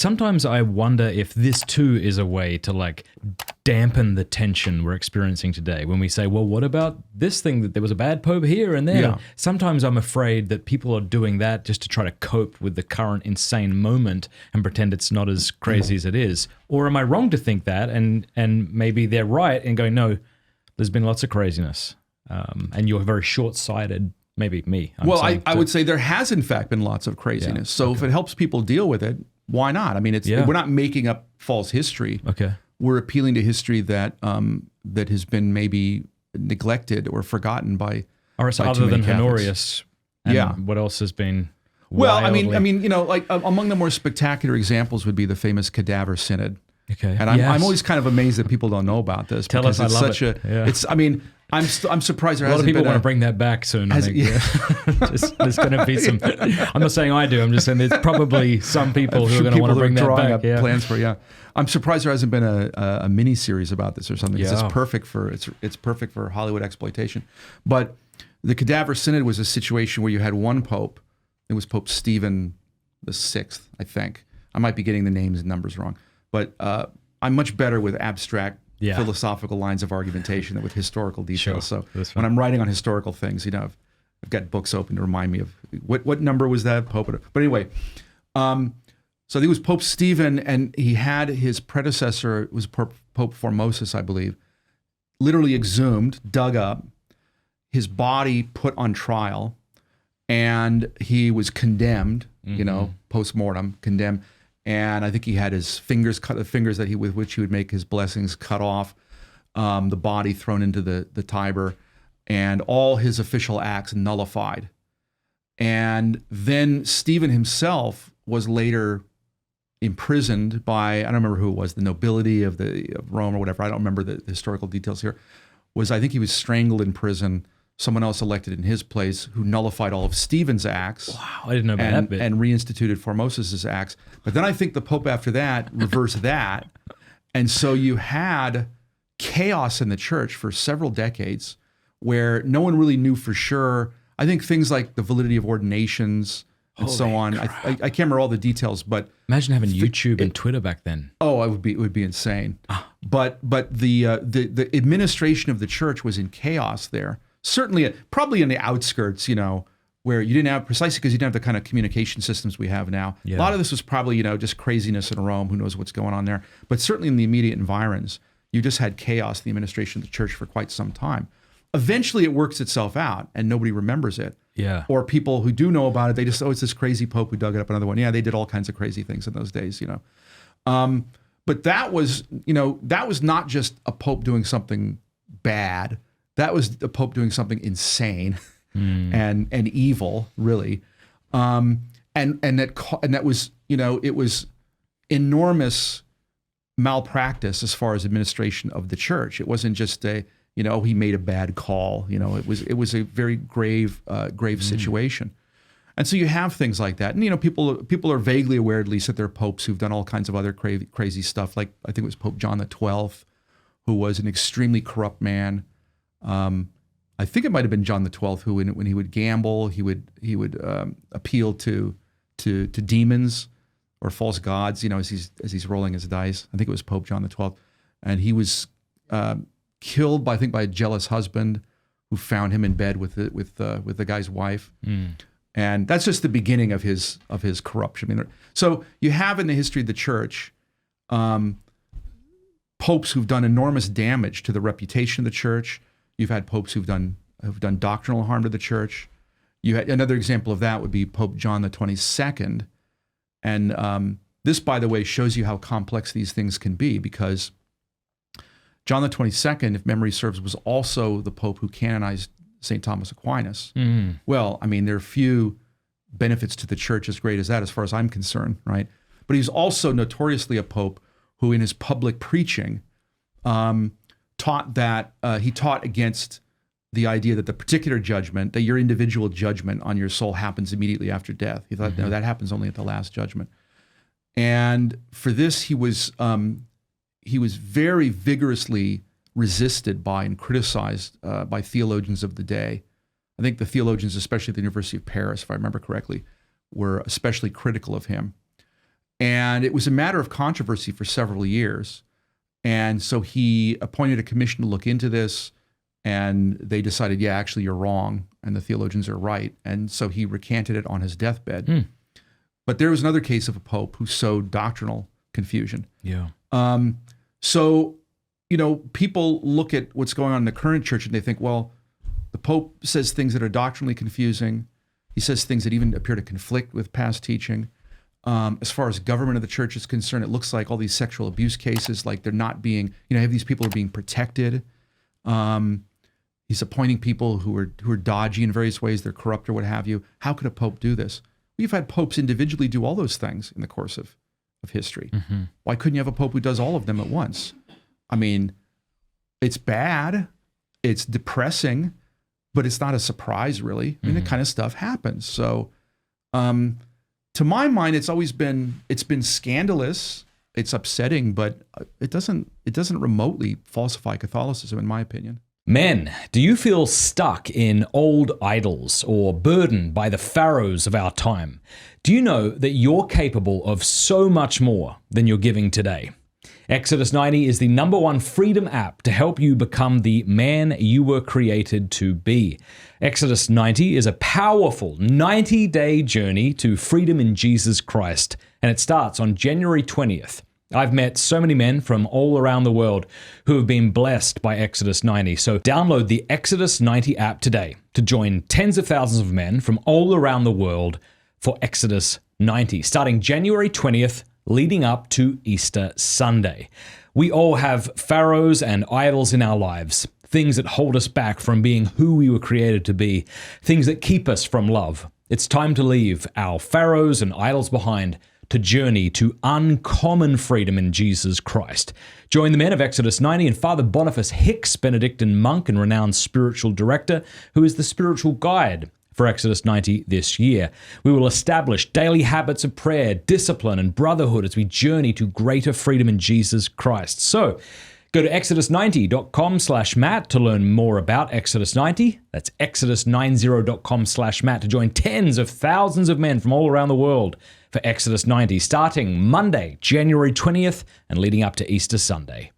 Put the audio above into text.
Sometimes I wonder if this too is a way to like dampen the tension we're experiencing today when we say, well, what about this thing that there was a bad pope here and there? Yeah. Sometimes I'm afraid that people are doing that just to try to cope with the current insane moment and pretend it's not as crazy as it is. Or am I wrong to think that? And maybe they're right in going, no, there's been lots of craziness. And you're very short-sighted. Maybe me. I would say there has in fact been lots of craziness. So if it helps people deal with it, why not? I mean, we're not making up false history. Okay. We're appealing to history that that has been maybe neglected or forgotten by. Or so other than Honorius. And what else has been? Well, wildly... I mean, like among the more spectacular examples would be the famous Cadaver Synod. Okay. And I'm always kind of amazed that people don't know about this. Tell us, I love it. It's. I mean, I'm surprised there hasn't been a lot of people want to bring that back soon. I think. There's going to be some. I'm not saying I do. I'm just saying there's probably some people who are going to want to bring that back. Plans for I'm surprised there hasn't been a mini series about this or something. It's perfect for it's perfect for Hollywood exploitation. But the Cadaver Synod was a situation where you had one pope. It was Pope Stephen VI, I think. I might be getting the names and numbers wrong, but I'm much better with abstract. Philosophical lines of argumentation than with historical details. Sure, so when I'm writing on historical things, I've got books open to remind me of what number was that Pope. But anyway, so he was Pope Stephen, and he had his predecessor, it was Pope Formosus, I believe, literally exhumed, dug up, his body put on trial, and he was condemned, post-mortem, condemned. And I think he had his fingers cut, the fingers with which he would make his blessings cut off, the body thrown into the Tiber, and all his official acts nullified. And then Stephen himself was later imprisoned by, I don't remember who it was, the nobility of Rome or whatever. I don't remember the historical details here. I think he was strangled in prison. Someone else elected in his place who nullified all of Stephen's acts. Wow, I didn't know about that bit. And reinstituted Formosus' acts. But then I think the Pope after that reversed that. And so you had chaos in the church for several decades where no one really knew for sure. I think things like the validity of ordinations and so on. I can't remember all the details, but imagine having YouTube and Twitter back then. Oh, it would be insane. But the administration of the church was in chaos there. Certainly, probably in the outskirts, where you didn't have, precisely because you didn't have the kind of communication systems we have now. Yeah. A lot of this was probably, just craziness in Rome. Who knows what's going on there? But certainly in the immediate environs, you just had chaos in the administration of the church for quite some time. Eventually, it works itself out, and nobody remembers it. Yeah. Or people who do know about it, they just, it's this crazy pope who dug it up another one. Yeah, they did all kinds of crazy things in those days, But that was not just a pope doing something bad. That was the Pope doing something insane and evil, really, and that was it was enormous malpractice as far as administration of the church. It wasn't just he made a bad call. It was a very grave situation, and so you have things like that. And people are vaguely aware, at least, that there are popes who've done all kinds of other crazy stuff. Like I think it was Pope John XII, who was an extremely corrupt man. I think it might have been John XII who, when he would gamble, he would appeal to demons or false gods, as he's rolling his dice. I think it was Pope John XII, and he was killed by a jealous husband who found him in bed with the guy's wife, and that's just the beginning of his corruption. I mean, so you have in the history of the church. Popes who've done enormous damage to the reputation of the church. You've had popes who've done doctrinal harm to the church. You had another example of that would be Pope John the 22nd, and this, by the way, shows you how complex these things can be, because John the 22nd, if memory serves, was also the pope who canonized St. Thomas Aquinas. Well, I mean, there are few benefits to the church as great as that, as far as I'm concerned, right? But he's also notoriously a pope who, in his public preaching, taught against the idea that the particular judgment, that your individual judgment on your soul happens immediately after death. He thought, no, that happens only at the last judgment. And for this, he was very vigorously resisted by and criticized by theologians of the day. I think the theologians, especially at the University of Paris, if I remember correctly, were especially critical of him. And it was a matter of controversy for several years. And so he appointed a commission to look into this, and they decided, yeah, actually, you're wrong, and the theologians are right. And so he recanted it on his deathbed. But there was another case of a pope who sowed doctrinal confusion. Yeah. So, people look at what's going on in the current church and they think, well, the pope says things that are doctrinally confusing. He says things that even appear to conflict with past teaching. As far as government of the church is concerned, it looks like all these sexual abuse cases, like they're not being, have these people are being protected. He's appointing people who are dodgy in various ways, they're corrupt or what have you. How could a pope do this? We've had popes individually do all those things in the course of history. Why couldn't you have a pope who does all of them at once? I mean, it's bad, it's depressing, but it's not a surprise, really. I mean, that kind of stuff happens. So, to my mind, it's been scandalous. It's upsetting, but it doesn't remotely falsify Catholicism, in my opinion. Men, do you feel stuck in old idols or burdened by the pharaohs of our time? Do you know that you're capable of so much more than you're giving today? Exodus 90 is the #1 freedom app to help you become the man you were created to be. Exodus 90 is a powerful 90-day journey to freedom in Jesus Christ, and it starts on January 20th. I've met so many men from all around the world who have been blessed by Exodus 90. So download the Exodus 90 app today to join tens of thousands of men from all around the world for Exodus 90, starting January 20th, leading up to Easter Sunday. We all have pharaohs and idols in our lives, things that hold us back from being who we were created to be, things that keep us from love. It's time to leave our pharaohs and idols behind to journey to uncommon freedom in Jesus Christ. Join the men of Exodus 90 and Father Boniface Hicks, Benedictine monk and renowned spiritual director, who is the spiritual guide for Exodus 90 this year. We will establish daily habits of prayer, discipline, and brotherhood as we journey to greater freedom in Jesus Christ. So, go to exodus90.com/Matt to learn more about Exodus 90. That's exodus90.com/Matt to join tens of thousands of men from all around the world for Exodus 90, starting Monday, January 20th, and leading up to Easter Sunday.